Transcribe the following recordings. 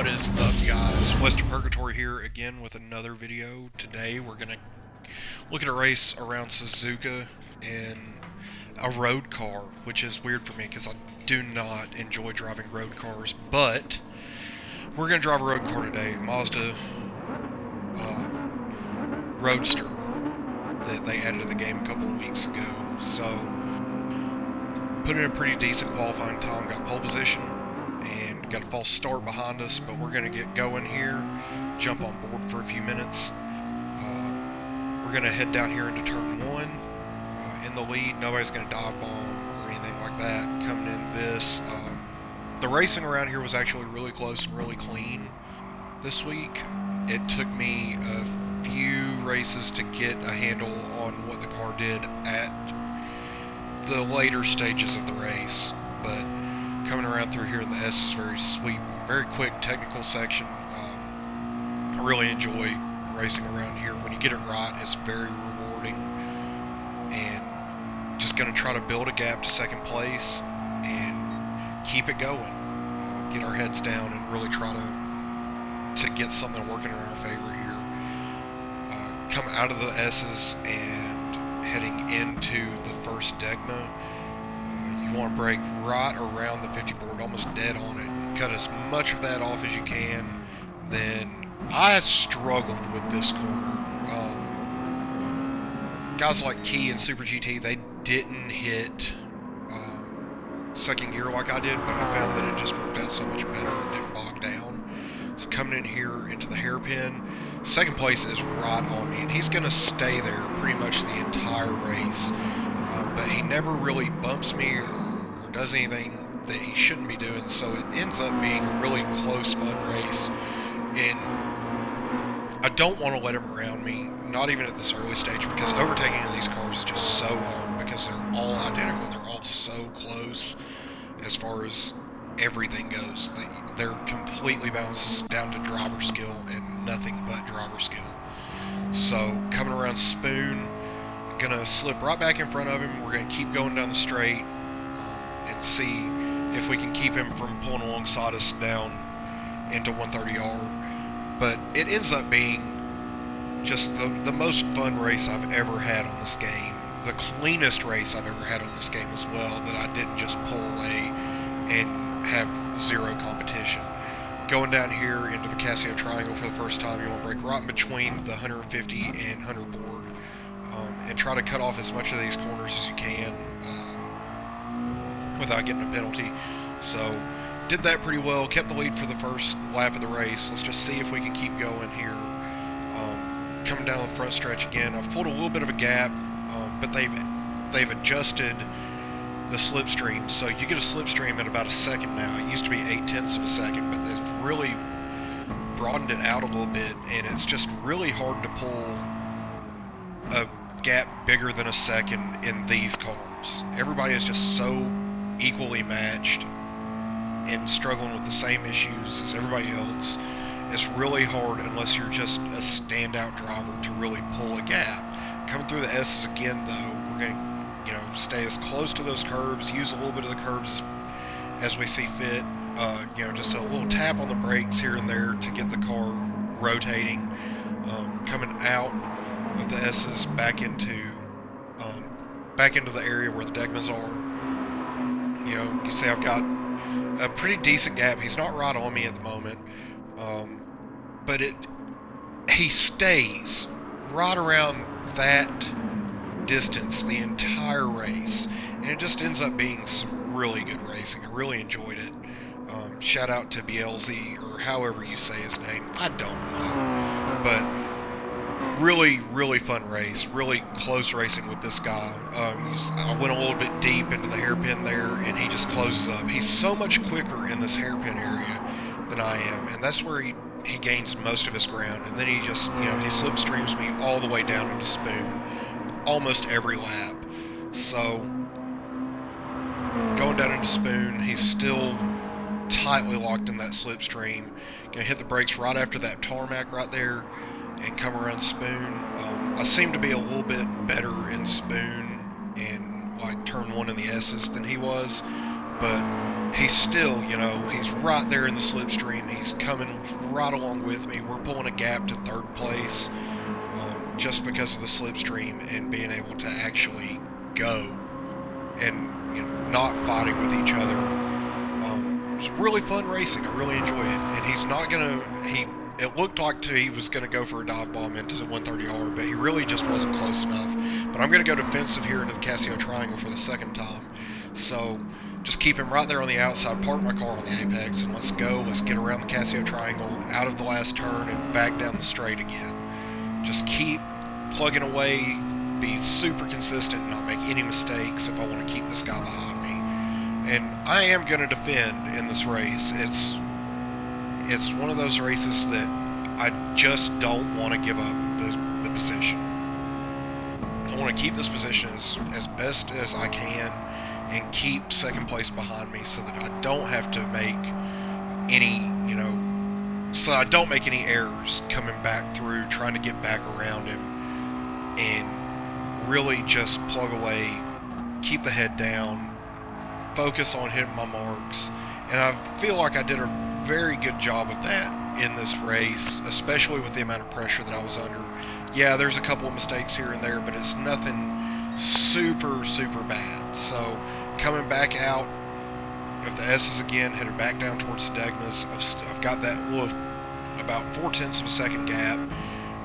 What is up, guys? Western Purgatory here again with another video. Today we're gonna look at a race around Suzuka in a road car, which is weird for me because I do not enjoy driving road cars, but we're gonna drive a road car today, Mazda Roadster that they added to the game a couple of weeks ago. So put in a pretty decent qualifying time, got pole position, and got a false start behind us, but we're going to get going here, jump on board for a few minutes. We're going to head down here into turn 1 in the lead. Nobody's going to dive bomb or anything like that coming in this. The racing around here was actually really close and really clean this week. It took me a few races to get a handle on what the car did at the later stages of the race, but coming around through here in the S is very sweet, very quick technical section. I really enjoy racing around here. When you get it right, it's very rewarding, and just going to try to build a gap to second place and keep it going, get our heads down and really try to get something working in our favor here. Come out of the S's and heading into the first Degma. You want to brake right around the 50 board, almost dead on it, and cut as much of that off as you can. Then I struggled with this corner. Guys like Key and Super GT, they didn't hit second gear like I did, but I found that it just worked out so much better and didn't bog down. So coming in here into the hairpin, second place is right on me, and he's going to stay there pretty much the entire race. But he never really bumps me or does anything that he shouldn't be doing, so it ends up being a really close, fun race. And I don't want to let him around me, not even at this early stage, because overtaking these cars is just so hard because they're all identical and they're all so close as far as everything goes. They're completely balanced down to driver skill and nothing but driver skill. So coming around Spoon, gonna slip right back in front of him. We're gonna keep going down the straight and see if we can keep him from pulling alongside us down into 130R. But it ends up being just the most fun race I've ever had on this game, the cleanest race I've ever had on this game as well, that I didn't just pull away and have zero competition. Going down here into the Casio Triangle for the first time, you want to brake right in between the 150 and 100 board, and try to cut off as much of these corners as you can without getting a penalty. So did that pretty well, kept the lead for the first lap of the race. Let's just see if we can keep going here. Coming down the front stretch again, I've pulled a little bit of a gap, but they've adjusted the slipstream, so you get a slipstream at about a second now. It used to be 0.8 of a second, but they've really broadened it out a little bit, and it's just really hard to pull a gap bigger than a second in these cars. Everybody is just so equally matched and struggling with the same issues as everybody else. It's really hard unless you're just a standout driver to really pull a gap. Coming through the S's again, though, we're going to stay as close to those curbs, use a little bit of the curbs as we see fit. Just a little tap on the brakes here and there to get the car rotating. Coming out of the S's back into the area where the Degmas are. You see I've got a pretty decent gap. He's not right on me at the moment, but he stays right around that distance the entire race, and it just ends up being some really good racing. I really enjoyed it. Shout out to BLZ, or however you say his name, I don't know, but really, really fun race, really close racing with this guy. I went a little bit deep into the hairpin there, and he just closes up. He's so much quicker in this hairpin area than I am, and that's where he gains most of his ground, and then he just, he slipstreams me all the way down into Spoon almost every lap. So going down into Spoon, he's still tightly locked in that slipstream. Gonna hit the brakes right after that tarmac right there and come around Spoon. I seem to be a little bit better in Spoon in like turn 1 in the S's than he was, but he's still, you know, he's right there in the slipstream. He's coming right along with me. We're pulling a gap to third place just because of the slipstream and being able to actually go and, you know, not fighting with each other. It's really fun racing. I really enjoy it. And he's not gonna. It looked like he was gonna go for a dive bomb into the 130R, but he really just wasn't close enough. But I'm gonna go defensive here into the Casio Triangle for the second time. So just keep him right there on the outside, park my car on the apex, and let's go. Let's get around the Casio Triangle, out of the last turn, and back down the straight again. Just keep plugging away, be super consistent, and not make any mistakes if I want to keep this guy behind me. And I am going to defend in this race. It's one of those races that I just don't want to give up the position. I want to keep this position as best as I can and keep second place behind me so that I don't have to make any, you know, so that I don't make any errors coming back through, trying to get back around him, and really just plug away, keep the head down, focus on hitting my marks. And I feel like I did a very good job of that in this race, especially with the amount of pressure that I was under. Yeah, there's a couple of mistakes here and there, but it's nothing super, super bad. So coming back out of the S's again, headed back down towards the Degmas, I've got that little about 0.4 of a second gap,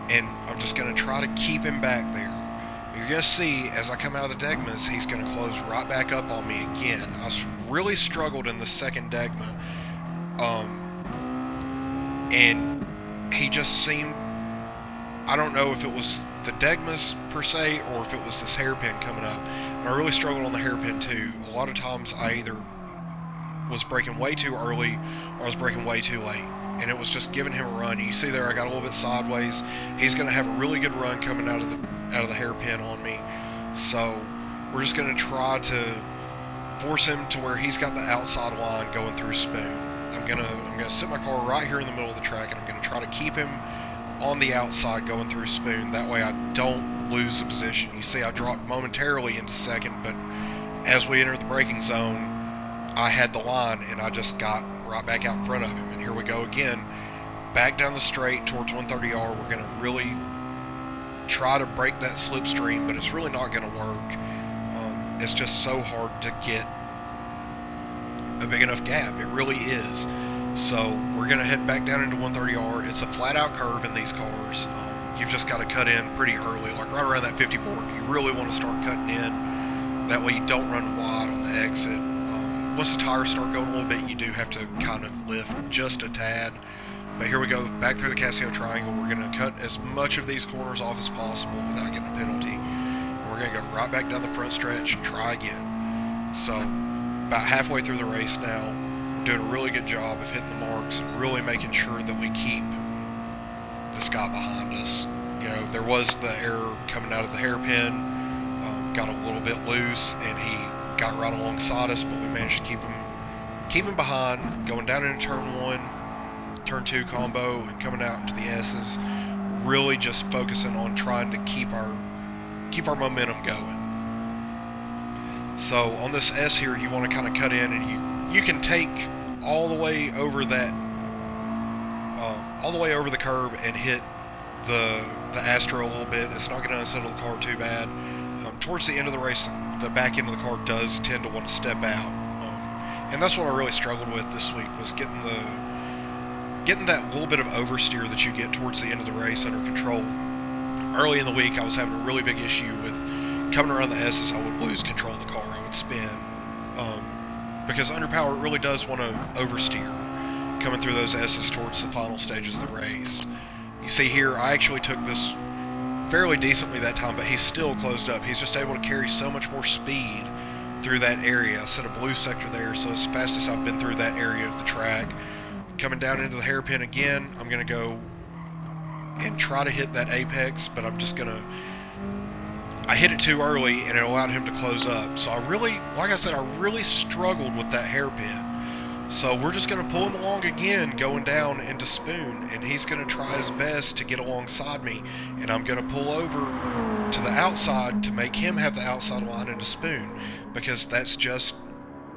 and I'm just going to try to keep him back there. You're going to see, as I come out of the Degmas, he's going to close right back up on me again. I really struggled in the second Degma, and he just seemed, I don't know if it was the Degmas per se, or if it was this hairpin coming up, but I really struggled on the hairpin too. A lot of times I either was braking way too early, or I was braking way too late, and it was just giving him a run. You see there, I got a little bit sideways. He's going to have a really good run coming out of the hairpin on me, so we're just going to try to force him to where he's got the outside line going through Spoon. I'm gonna sit my car right here in the middle of the track, and I'm going to try to keep him on the outside going through Spoon. That way I don't lose the position. You see I dropped momentarily into second, but as we entered the braking zone, I had the line, and I just got right back out in front of him. And here we go again, back down the straight towards 130R. We're going to really try to break that slipstream, but it's really not going to work. It's just so hard to get a big enough gap. It really is. So we're going to head back down into 130R. It's a flat out curve in these cars. You've just got to cut in pretty early, like right around that 50 board. You really want to start cutting in. That way you don't run wide on the exit. Once the tires start going a little bit, you do have to kind of lift just a tad. But here we go, back through the Casio Triangle. We're going to cut as much of these corners off as possible without getting a penalty. And we're going to go right back down the front stretch and try again. So about halfway through the race now, we're doing a really good job of hitting the marks and really making sure that we keep this guy behind us. You know, there was the error coming out of the hairpin, got a little bit loose, and he got right alongside us, but we managed to keep him behind, going down into turn 1, turn 2 combo, and coming out into the S's, really just focusing on trying to keep our momentum going. So on this S here, you want to kind of cut in, and you can take all the way over that all the way over the curb and hit the Astro a little bit. It's not going to unsettle the car too bad. Towards the end of the race, the back end of the car does tend to want to step out, and that's what I really struggled with this week, was getting that little bit of oversteer that you get towards the end of the race under control. Early in the week, I was having a really big issue with coming around the S's. I would lose control of the car. I would spin, because underpower really does want to oversteer coming through those S's towards the final stages of the race. You see here, I actually took this fairly decently that time, but he's still closed up. He's just able to carry so much more speed through that area. I set a blue sector there, so as fast as I've been through that area of the track, coming down into the hairpin again, I'm going to go and try to hit that apex, but I hit it too early, and it allowed him to close up. So I really struggled with that hairpin. So we're just going to pull him along again, going down into Spoon, and he's going to try his best to get alongside me, and I'm going to pull over to the outside to make him have the outside line into Spoon, because that's just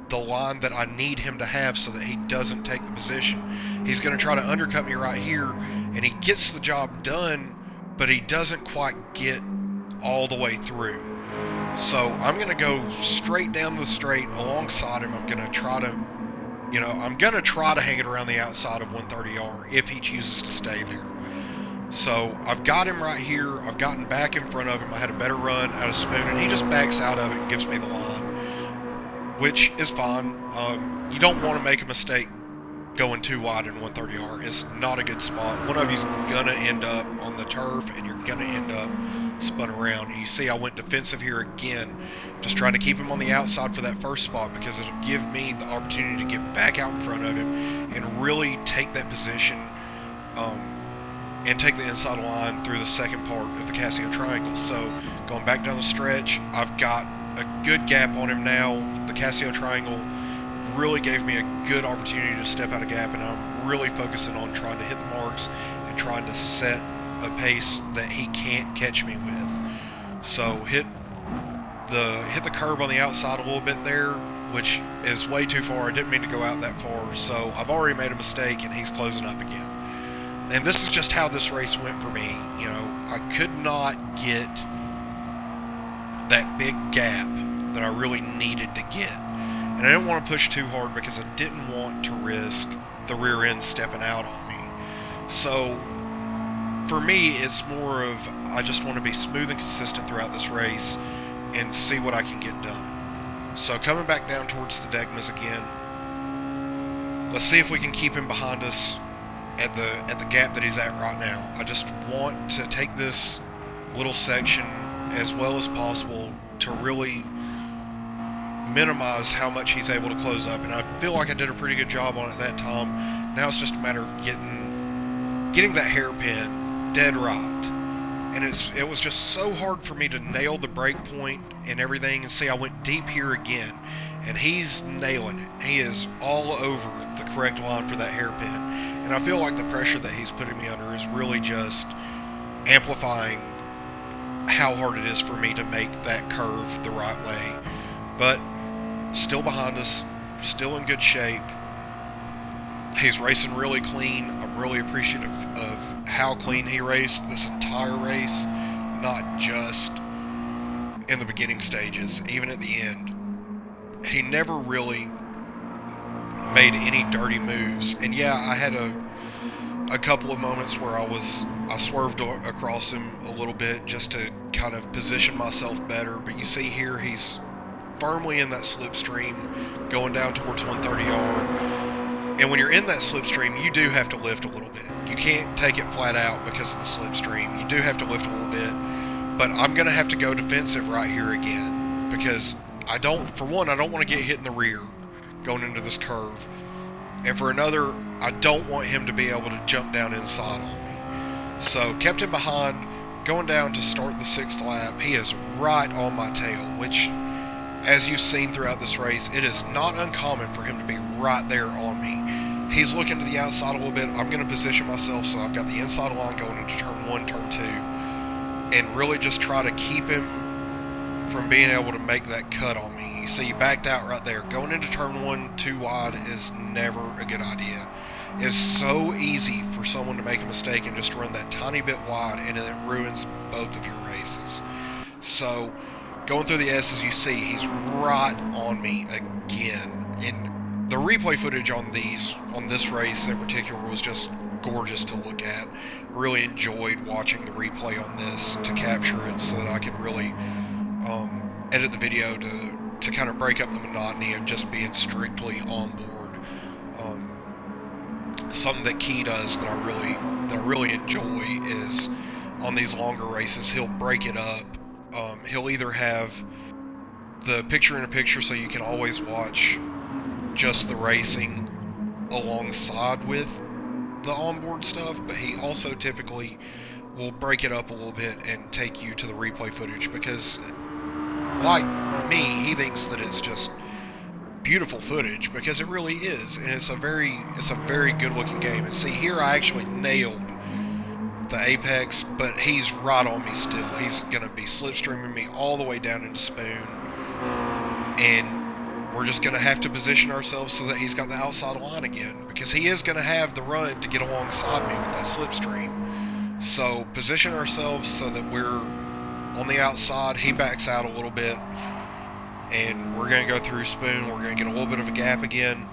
the line that I need him to have so that he doesn't take the position. He's going to try to undercut me right here, and he gets the job done, but he doesn't quite get all the way through. So I'm going to go straight down the straight alongside him. I'm going to try to, I'm going to try to hang it around the outside of 130R if he chooses to stay there. So I've got him right here. I've gotten back in front of him. I had a better run out of spoon, and he just backs out of it and gives me the line, which is fine. You don't want to make a mistake going too wide in 130R. It's not a good spot. One of you's gonna end up on the turf, and you're gonna end up spun around. And you see I went defensive here again, just trying to keep him on the outside for that first spot, because it'll give me the opportunity to get back out in front of him and really take that position, and take the inside line through the second part of the Casio triangle. So going back down the stretch, I've got a good gap on him now. The Casio triangle really gave me a good opportunity to step out of gap, and I'm really focusing on trying to hit the marks and trying to set a pace that he can't catch me with. So hit the curb on the outside a little bit there, which is way too far. I didn't mean to go out that far, so I've already made a mistake, and he's closing up again. And this is just how this race went for me. I could not get that big gap that I really needed to get. And I didn't want to push too hard because I didn't want to risk the rear end stepping out on me. So for me, it's more of I just want to be smooth and consistent throughout this race and see what I can get done. So coming back down towards the Degmas again, let's see if we can keep him behind us at the gap that he's at right now. I just want to take this little section as well as possible to really minimize how much he's able to close up, and I feel like I did a pretty good job on it that time. Now it's just a matter of getting that hairpin dead right, and it was just so hard for me to nail the break point and everything. And see, I went deep here again, and he's nailing it. He is all over the correct line for that hairpin, and I feel like the pressure that he's putting me under is really just amplifying how hard it is for me to make that curve the right way. But still behind us, still in good shape. He's racing really clean. I'm really appreciative of how clean he raced this entire race, not just in the beginning stages, even at the end. He never really made any dirty moves. And yeah, I had a couple of moments where I swerved across him a little bit just to kind of position myself better. But you see here, he's firmly in that slipstream going down towards 130R. And when you're in that slipstream, you do have to lift a little bit. You can't take it flat out because of the slipstream. You do have to lift a little bit. But I'm going to have to go defensive right here again, because for one, I don't want to get hit in the rear going into this curve. And for another, I don't want him to be able to jump down inside on me. So kept him behind, going down to start the 6th lap. He is right on my tail, which, as you've seen throughout this race, it is not uncommon for him to be right there on me. He's looking to the outside a little bit. I'm going to position myself so I've got the inside line going into turn 1, turn 2, and really just try to keep him from being able to make that cut on me. You see, he backed out right there. Going into turn 1 too wide is never a good idea. It's so easy for someone to make a mistake and just run that tiny bit wide, and it ruins both of your races. So going through the S's, you see he's right on me again. And the replay footage on this race in particular was just gorgeous to look at. I really enjoyed watching the replay on this to capture it so that I could really edit the video to kind of break up the monotony of just being strictly on board. Something that Key does that I really enjoy is on these longer races, he'll break it up. He'll either have the picture-in-a-picture so you can always watch just the racing alongside with the onboard stuff, but he also typically will break it up a little bit and take you to the replay footage, because like me, he thinks that it's just beautiful footage, because it really is, and it's a very good looking game. And see, here I actually nailed the apex, but he's right on me still. He's going to be slipstreaming me all the way down into spoon, and we're just going to have to position ourselves so that he's got the outside line again, because he is going to have the run to get alongside me with that slipstream. So position ourselves so that we're on the outside. He backs out a little bit, and we're going to go through spoon. We're going to get a little bit of a gap again.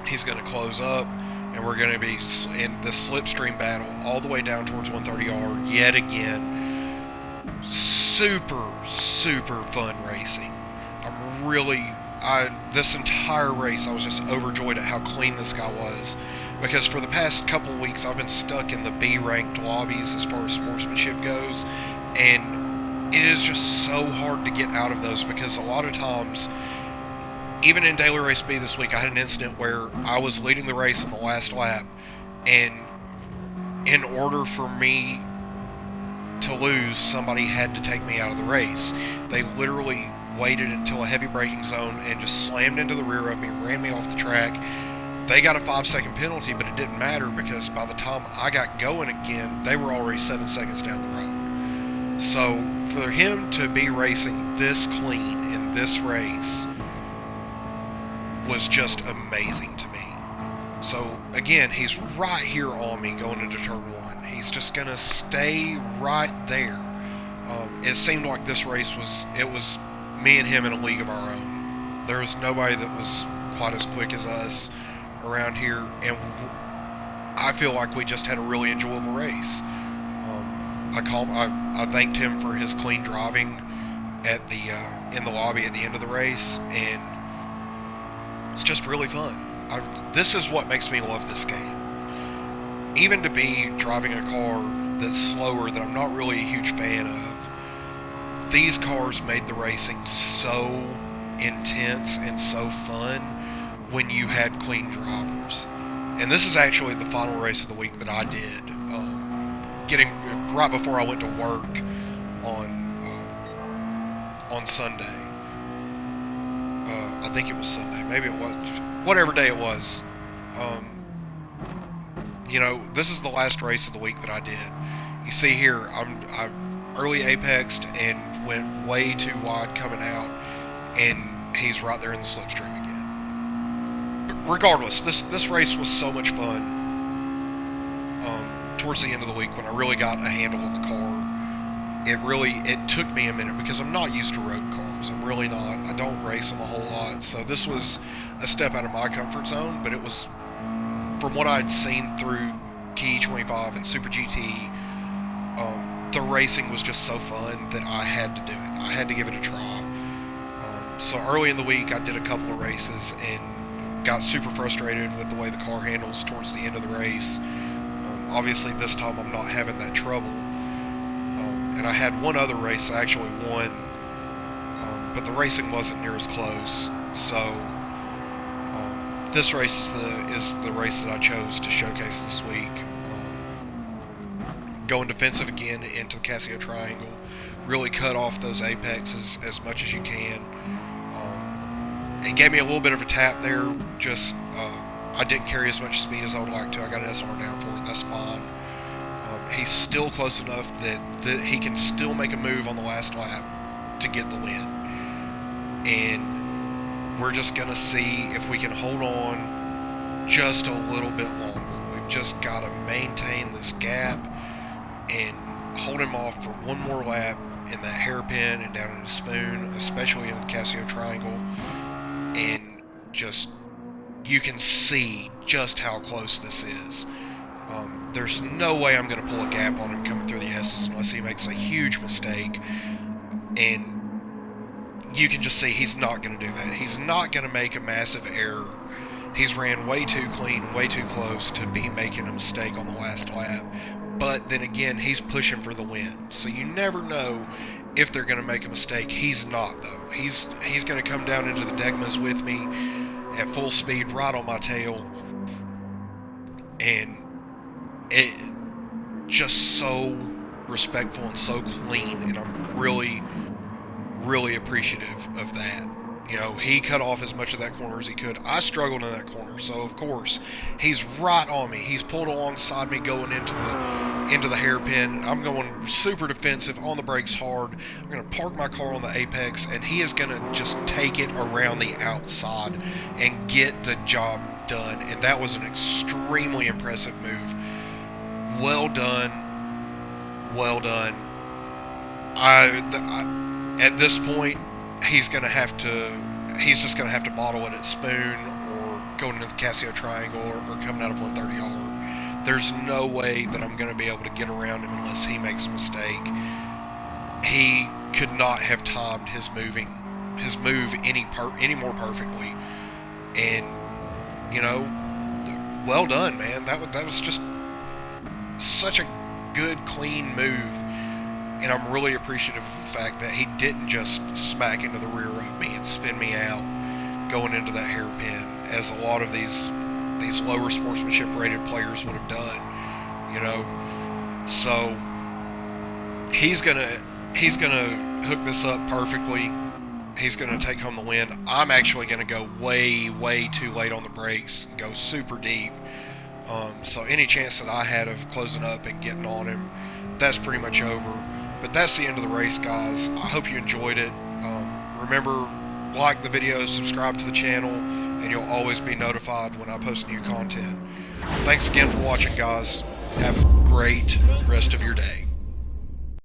He's going to close up, and we're going to be in this slipstream battle all the way down towards 130R yet again. Super, super fun racing. This entire race, I was just overjoyed at how clean this guy was, because for the past couple weeks I've been stuck in the B-ranked lobbies as far as sportsmanship goes, and it is just so hard to get out of those, because a lot of times, even in Daily Race B this week, I had an incident where I was leading the race on the last lap, and in order for me to lose, somebody had to take me out of the race. They literally waited until a heavy braking zone and just slammed into the rear of me, ran me off the track. They got a 5-second penalty, but it didn't matter, because by the time I got going again, they were already 7 seconds down the road. So for him to be racing this clean in this race was just amazing to me. So again, he's right here on me going into turn 1. He's just going to stay right there. It seemed like this race was me and him in a league of our own. There was nobody that was quite as quick as us around here, and I feel like we just had a really enjoyable race. I thanked him for his clean driving at in the lobby at the end of the race, and it's just really fun. This is what makes me love this game. Even to be driving a car that's slower, that I'm not really a huge fan of, these cars made the racing so intense and so fun when you had clean drivers. And this is actually the final race of the week that I did, getting right before I went to work on Sunday. I think it was Sunday, maybe it was, whatever day it was. This is the last race of the week that I did. You see here, I early apexed and went way too wide coming out, and he's right there in the slipstream again. But regardless, this race was so much fun. Towards the end of the week, when I really got a handle on the car, it took me a minute, because I'm not used to road cars. I'm really not. I don't race them a whole lot, so this was a step out of my comfort zone, but it was, from what I'd seen through Key 25 and Super GT, the racing was just so fun that I had to do it. I had to give it a try. So early in the week, I did a couple of races and got super frustrated with the way the car handles towards the end of the race. Obviously, this time I'm not having that trouble. And I had one other race I actually won, but the racing wasn't near as close. So this race is the race that I chose to showcase this week. Going defensive again into the Casio Triangle, really cut off those apexes as much as you can. It gave me a little bit of a tap there. Just I didn't carry as much speed as I would like to. I got an SR down for it. That's fine. He's still close enough that he can still make a move on the last lap to get the win. And we're just going to see if we can hold on just a little bit longer. We've just got to maintain this gap and hold him off for one more lap in that hairpin and down in the spoon, especially in the Casio Triangle. And just, you can see just how close this is. There's no way I'm going to pull a gap on him coming through the S's unless he makes a huge mistake. And you can just see he's not going to do that. He's not going to make a massive error. He's ran way too clean, way too close to be making a mistake on the last lap. But then again, he's pushing for the win. So you never know if they're going to make a mistake. He's not, though. He's going to come down into the Degmas with me at full speed, right on my tail. And it just so respectful and so clean, and I'm really, really appreciative of that. You know, he cut off as much of that corner as he could. I struggled in that corner, so of course he's right on me. He's pulled alongside me going into the hairpin. I'm going super defensive, on the brakes hard. I'm going to park my car on the apex, and he is going to just take it around the outside and get the job done. And that was an extremely impressive move. Well done. Well done. At this point, he's just gonna have to bottle it at Spoon or going into the Casio Triangle or coming out of 130R. There's no way that I'm gonna be able to get around him unless he makes a mistake. He could not have timed his move any more perfectly. And you know, well done, man. That was just such a good, clean move. And I'm really appreciative of the fact that he didn't just smack into the rear of me and spin me out going into that hairpin, as a lot of these lower sportsmanship rated players would have done, you know. So he's gonna hook this up perfectly. He's gonna take home the win. I'm actually gonna go way too late on the brakes and go super deep. So any chance that I had of closing up and getting on him, that's pretty much over. But that's the end of the race, guys. I hope you enjoyed it. Remember, like the video, subscribe to the channel, and you'll always be notified when I post new content. Thanks again for watching, guys. Have a great rest of your day.